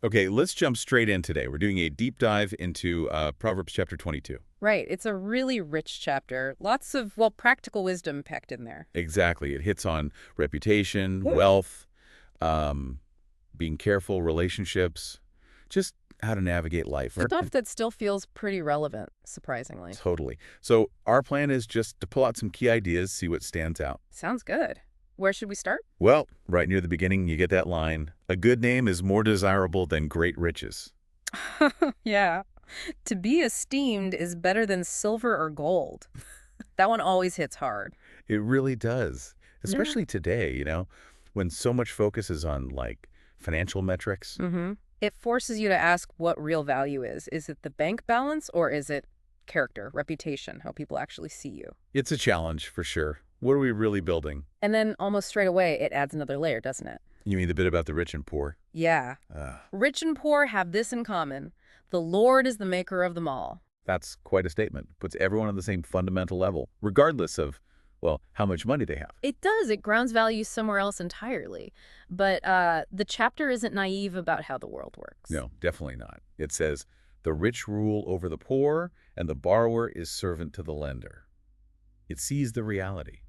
Okay, let's jump straight in today. We're doing a deep dive into Proverbs chapter 22. Right. It's a really rich chapter. Lots of, well, practical wisdom packed in there. Exactly. It hits on reputation, wealth, um, being careful, relationships, just how to navigate life. Stuff that still feels pretty relevant, surprisingly. Totally. So our plan is just to pull out some key ideas, see what stands out. Sounds good. Where should we start? Well, right near the beginning, you get that line, a good name is more desirable than great riches. Yeah. To be esteemed is better than silver or gold. That one always hits hard. It really does, Yeah. especially today, when so much focus is on like financial metrics. Mm-hmm. It forces you to ask what real value is. Is it the bank balance or is it character, reputation, how people actually see you? It's a challenge for sure. What are we really building? And then almost straight away, it adds another layer, doesn't it? You mean the bit about the rich and poor? Yeah. Uh, Rich and poor have this in common. The Lord is the maker of them all. that's quite a statement. Puts everyone on the same fundamental level, regardless of, well, how much money they have. It does. It grounds values somewhere else entirely. But the chapter isn't naive about how the world works. No, definitely not. It says, the rich rule over the poor, and the borrower is servant to the lender. It sees the reality.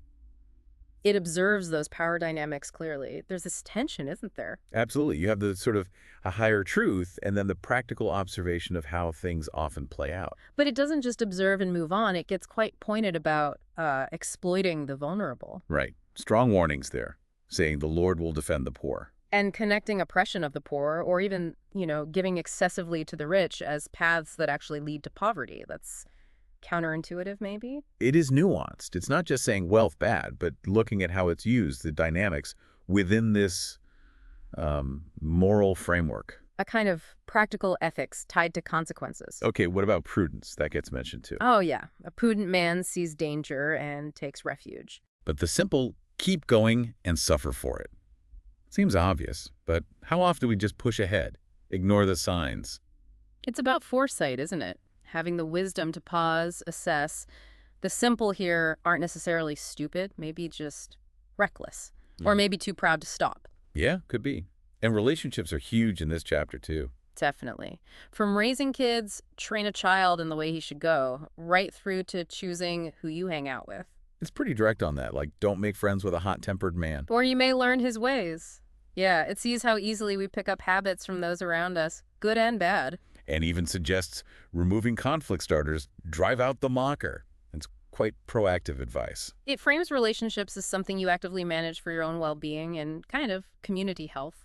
It observes those power dynamics clearly. There's this tension, isn't there? Absolutely. You have the sort of a higher truth and then the practical observation of how things often play out. But it doesn't just observe and move on. It gets quite pointed about exploiting the vulnerable Right. Strong warnings there, saying the Lord will defend the poor. and connecting oppression of the poor or even, giving excessively to the rich as paths that actually lead to poverty. That's counterintuitive, maybe? It is nuanced. It's not just saying wealth bad, but looking at how it's used, the dynamics within this moral framework. A kind of practical ethics tied to consequences. Okay, what about prudence? That gets mentioned too. Oh, yeah. A prudent man sees danger and takes refuge. But the simple, keep going and suffer for it. Seems obvious, but how often do we just push ahead, ignore the signs? It's about foresight, isn't it? Having the wisdom to pause, assess. The simple here aren't necessarily stupid, maybe just reckless, or maybe too proud to stop. Yeah, could be. And relationships are huge in this chapter too. Definitely. From raising kids, train a child in the way he should go, right through to choosing who you hang out with. It's pretty direct on that, like don't make friends with a hot-tempered man. Or you may learn his ways. Yeah, it sees how easily we pick up habits from those around us, good and bad. And even suggests removing conflict starters, drive out the mocker. It's quite proactive advice. It frames relationships as something you actively manage for your own well-being and kind of community health.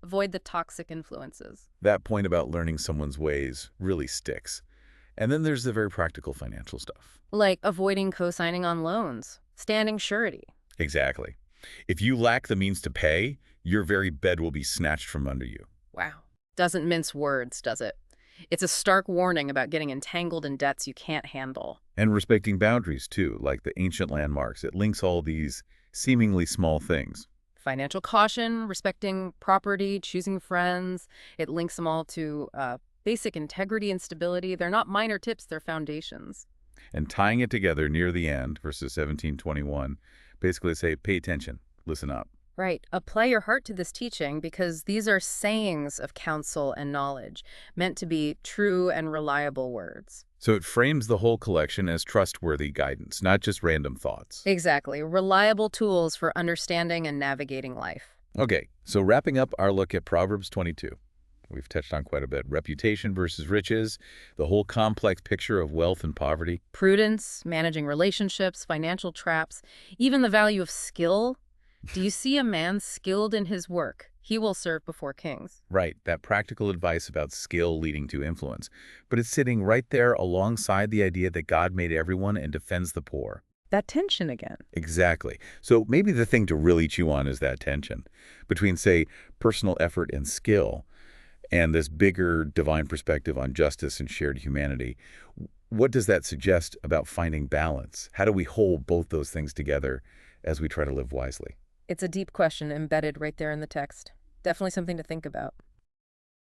Avoid the toxic influences. That point about learning someone's ways really sticks. And then there's the very practical financial stuff. Like avoiding co-signing on loans, standing surety. Exactly. If you lack the means to pay, your very bed will be snatched from under you. Wow. Doesn't mince words, does it? It's a stark warning about getting entangled in debts you can't handle. And respecting boundaries, too, like the ancient landmarks. It links all these seemingly small things. Financial caution, respecting property, choosing friends. It links them all to basic integrity and stability. They're not minor tips, they're foundations. And tying it together near the end, verses 17-21, basically say, pay attention, listen up. Right. Apply your heart to this teaching because these are sayings of counsel and knowledge, meant to be true and reliable words. So it frames the whole collection as trustworthy guidance, not just random thoughts. Exactly. Reliable tools for understanding and navigating life. Okay, so wrapping up our look at Proverbs 22. We've touched on quite a bit. Reputation versus riches, the whole complex picture of wealth and poverty. Prudence, managing relationships, financial traps, even the value of skill. Do you see a man skilled in his work? He will serve before kings. Right, that practical advice about skill leading to influence. But it's sitting right there alongside the idea that God made everyone and defends the poor. That tension again. Exactly. So maybe the thing to really chew on is that tension between, say, personal effort and skill and this bigger divine perspective on justice and shared humanity. What does that suggest about finding balance? How do we hold both those things together as we try to live wisely? It's a deep question embedded right there in the text. Definitely something to think about.